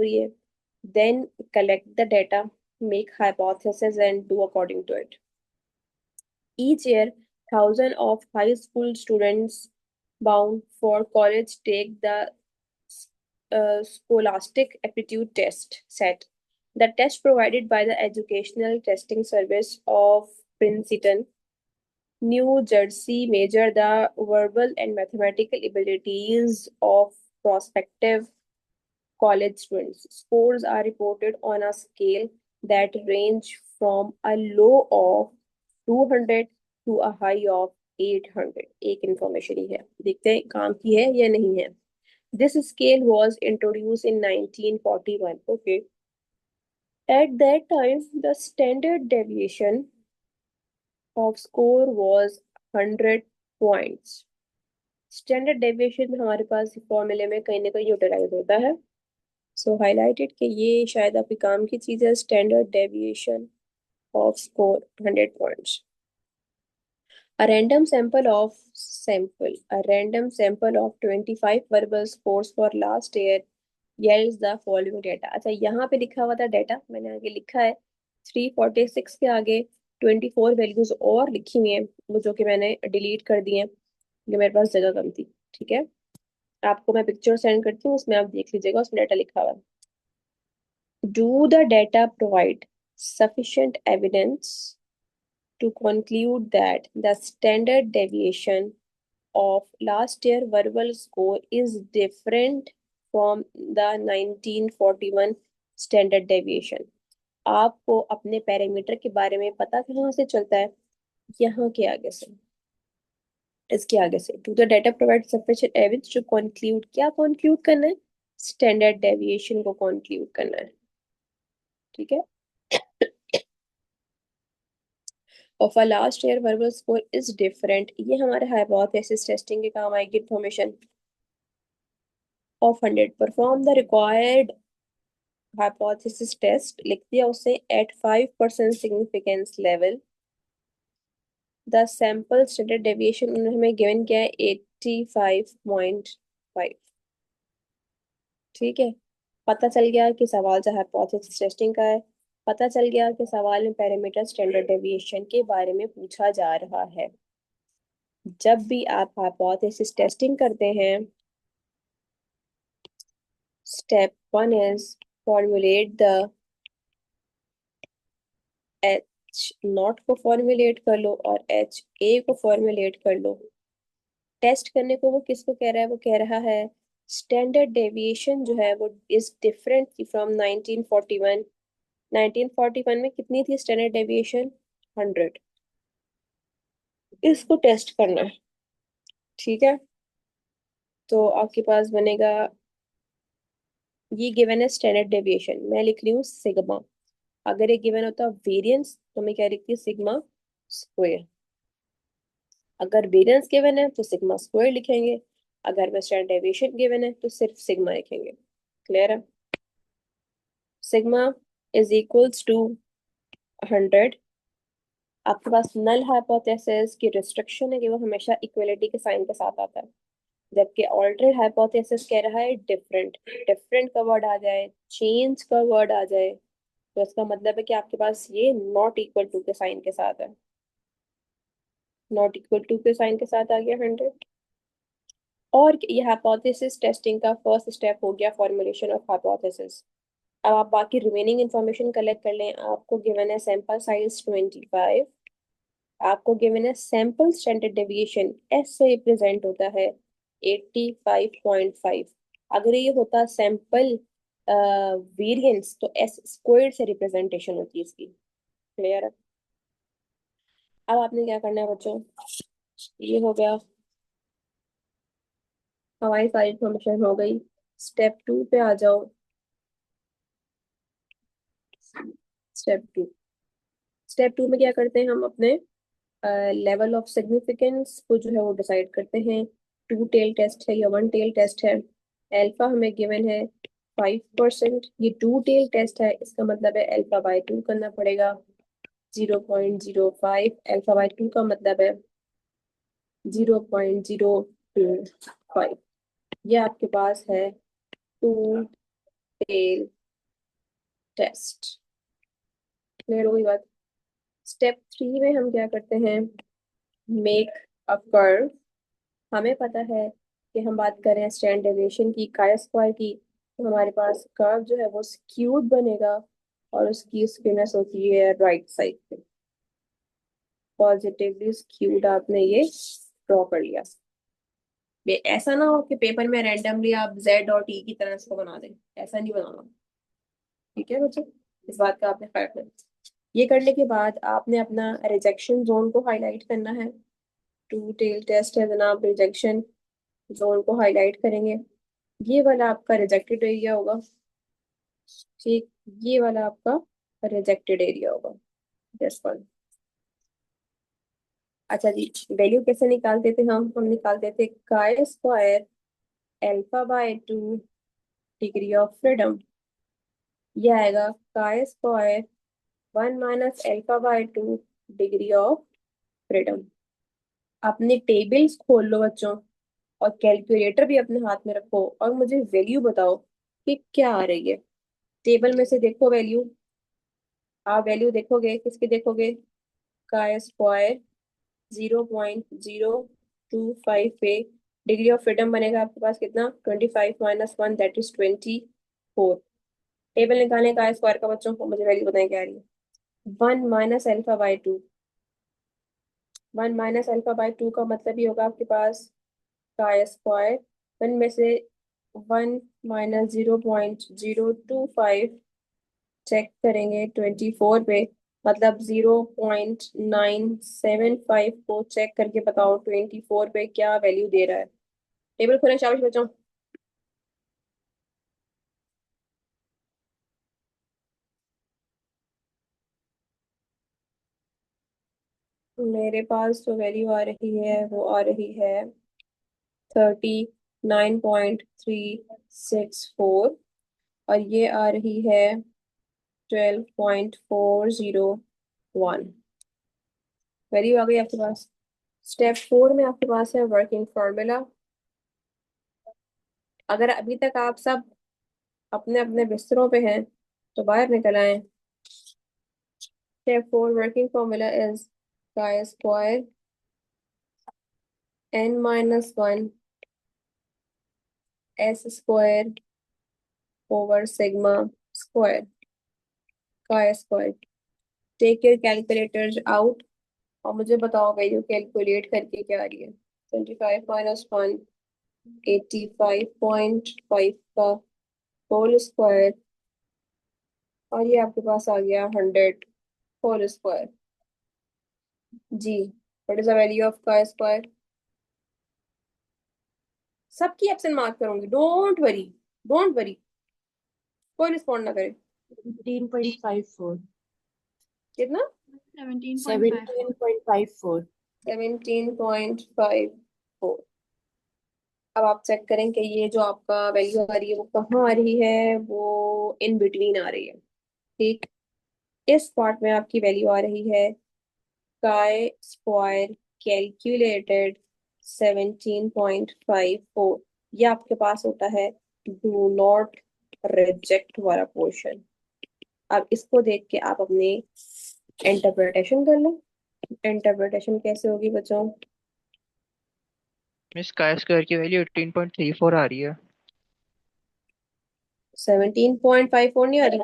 रही है. Then collect the data, make hypothesis and do according to it. Each year, thousands of high school students bound for college take the Scholastic Aptitude Test (SAT). The test provided by the Educational Testing Service of Princeton, New Jersey measure the verbal and mathematical abilities of prospective college students. Scores are reported on a scale that range from a low of 200 to a high of 800. एक information ही है, देखते हैं काम की है या नहीं है. This scale was introduced in 1941. Okay. At that time, the standard deviation of score was 100 points. Standard deviation में हमारे पास फॉर्मूले में कहीं ना कहीं यूटिलाइज होता है. सो हाईलाइटेड कि ये शायद आपके काम की चीज है. Standard deviation off score 100 points. A random sample of 25 verbal scores for last year yields the following data. अच्छा, यहाँ पे लिखा हुआ था डेटा, मैंने आगे लिखा है 346 के आगे 24 वैल्यूज और लिखी हुई हैं, वो जो कि मैंने डिलीट कर दी हैं क्योंकि मेरे पास जगह कम थी. ठीक है, आपको मैं पिक्चर सेंड करती हूँ, उसमें आप देख लीजिएगा, उसमें डाटा लिखा हुआ है. Do the data provide sufficient evidence to conclude that the standard deviation of last year verbal score is different from the 1941 standard deviation? आपको अपने पैरामीटर के बारे में पता कहाँ से चलता है? यहाँ के आगे से, इसके आगे से. To the data provide sufficient evidence to conclude. क्या कंक्लूड करना है? स्टैंडर्ड डेविएशन को कंक्लूड करना है. ठीक है. Of a last year verbal score is different, ये हमारे हाइपोथेसिस टेस्टिंग के काम आएगी information. Of 100 perform the required hypothesis test, लिख दिया उसे at 5% significance level. The sample standard deviation उन्होंने हमें गिवन किया है 85.5. ठीक है, पता चल गया कि सवाल जो हाइपोथेसिस टेस्टिंग का है. पता चल गया कि सवाल में पैरामीटर स्टैंडर्ड डेविएशन के बारे में पूछा जा रहा है. जब भी आप हाइपोथेसिस टेस्टिंग करते हैं, step 1 is formulate the H not को फॉर्मुलेट कर लो और एच ए को फॉर्मुलेट कर लो. टेस्ट करने को वो किसको कह रहा है? वो कह रहा है स्टैंडर्ड डेविएशन जो है वो इज डिफरेंट फ्रॉम 1941. 1941 में कितनी थी स्टैंडर्ड डेविएशन? 100. इसको टेस्ट करना है. ठीक है, तो आपके पास बनेगा, ये गिवन है स्टैंडर्ड डेविएशन, मैं लिख रही हूँ सिग्मा. अगर ये गिवन होता वेरिएंस तो मैं क्या लिखती हूँ? Sigma square. अगर वेरिएंस गिवन है तो सिग्मा स्क्वायर लिखेंगे. अगर मैं स्टैंडर्ड डेविएशन गिवन है तो सिर्फ सिग्मा लिखेंगे. क्लियर है? Sigma is equals to 100. आपके पास नल हाइपोथेसिस की रिस्ट्रिक्शन है कि वो हमेशा इक्वलिटी के साइन के साथ आता है, जबकि ऑल्टरनेट हाइपोथेसिस कह रहा है डिफरेंट. डिफरेंट का वर्ड आ जाए, चेंज का वर्ड आ जाए, तो इसका मतलब है कि आपके पास ये नॉट इक्वल टू के साइन के साथ है. नॉट इक्वल टू के साइन के साथ आ गया 100. और ये हाइपोथेसिस टेस्टिंग का फर्स्ट स्टेप हो गया फॉर्मुलेशन ऑफ हाइपोथेसिस. अब आप बाकी रिमेनिंग इंफॉर्मेशन कलेक्ट कर लें. आपको गिवन है सैंपल साइज 25. आपको गिवन है सैंपल स्टैंडर्ड डेविएशन एस से रिप्रेजेंट होता है 85.5. अगर ये होता सैंपल वेरिएंस तो एस स्क्वायर्ड से रिप्रेजेंटेशन होती है इसकी. क्लियर है? अब आपने क्या करना है बच्चों? ये हो गया, हमारी सारी इंफॉर्मेशन हो गई. स्टेप 2 पे आ जाओ. स्टेप टू में क्या करते हैं? हम अपने लेवल ऑफ सिग्निफिकेंस को जो है वो डिसाइड करते हैं. 2 टेल टेस्ट है या 1 टेल टेस्ट है? अल्फा हमें गिवन है 5%. ये 2 टेल टेस्ट है, इसका मतलब है अल्फा बाय 2 करना पड़ेगा 0.05. अल्फा बाय 2 का मतलब है 0.025. ये आपके पास है 2 टेल टेस्ट। क्लियर होगी बात। स्टेप 3 में हम क्या करते हैं, मेक अ कर्व। हमें पता है कि हम बात कर रहे हैं स्टैंडर्ड डेविएशन की, काई स्क्वायर की, तो हमारे पास कर्व जो है वो स्क्यूड बनेगा, और उसकी स्क्यूनेस होती है राइट साइड पे। पॉजिटिवली स्क्यूड आपने ये ड्रॉ कर लिया। ऐसा ना हो कि पेपर में रैंडमली आप जेड और टी की तरह इसको बना दें, ऐसा नहीं बनाना। ठीक है बच्चों, इस बात का आपने ख्याल रखना। ये करने के बाद आपने अपना रिजेक्शन जोन को हाईलाइट करना है। टू टेल टेस्ट है जनाब, रिजेक्शन जोन को हाईलाइट करेंगे। ये वाला आपका रिजेक्टेड एरिया होगा। ठीक, ये वाला आपका रिजेक्टेड एरिया होगा। This one. अच्छा जी, वैल्यू कैसे निकालते थे हम निकालते थे chi square alpha by 2 degree of freedom. ये आएगा chi square 1 - alpha by 2 degree of freedom. अपने टेबल्स खोल लो बच्चों, और कैलकुलेटर भी अपने हाथ में रखो, और मुझे वैल्यू बताओ कि क्या आ रही है। टेबल में से देखो वैल्यू। आप वैल्यू देखोगे, किसकी देखोगे, का स्क्वायर 0.025 पे डिग्री ऑफ फ्रीडम बनेगा आपके पास कितना, 25 - 1 दैट इज 24। टेबल निकालने का स्क्वायर का बच्चों को मुझे वैल्यू बताएं क्या आ रही है। 1 - अल्फा बाय 2। 1 - अल्फा बाय 2 का मतलब ये होगा आपके पास का स्क्वायर, वन में से 1 - 0.025 चेक करेंगे 24 पे, मतलब 0.975 को चेक करके बताओ 24 पे क्या वैल्यू दे रहा है। टेबल खोलें शाबाश बच्चों। मेरे पास जो वैल्यू आ रही है वो आ रही है 39.364, और ये आ रही है 12.401। वैल्यू आ गई आपके पास। स्टेप 4 में आपके पास है वर्किंग फार्मूला। अगर अभी तक आप सब अपने अपने बिस्तरों पे हैं तो बाहर निकल आए। Step 4 working formula is chi square n - 1 s square over sigma square, chi square. Take your calculators out, और मुझे बताओ वैल्यू कैलकुलेट करके क्या आ रही है। 25 - 1 85.5 का होल स्क्वायर, और ये आपके पास आ गया 100 होल स्क्वायर। जी, what is the value of का स्क्वायर। सबकी एब्सेंट मार्क करूंगी, डोंट वरी, डोंट वरी, कोई रिस्पॉन्ड ना करे। 17.54। कितना, 17.54। 17.54। 17.54। अब आप चेक करें कि ये जो आपका वैल्यू आ रही है वो कहाँ आ रही है, वो इन बिटवीन आ रही है। ठीक, इस पार्ट में आपकी वैल्यू आ रही है काय स्क्वायर कैलकुलेटेड 17.54। ये आपके पास होता है डू नॉट रिजेक्ट वाला पोर्शन। अब इसको देख के आप अपनी इंटरप्रिटेशन कर लो। इंटरप्रिटेशन कैसे होगी बच्चों। मिस काय स्क्वायर की वैल्यू 18.34 आ रही है। 17.54 नहीं आ रही।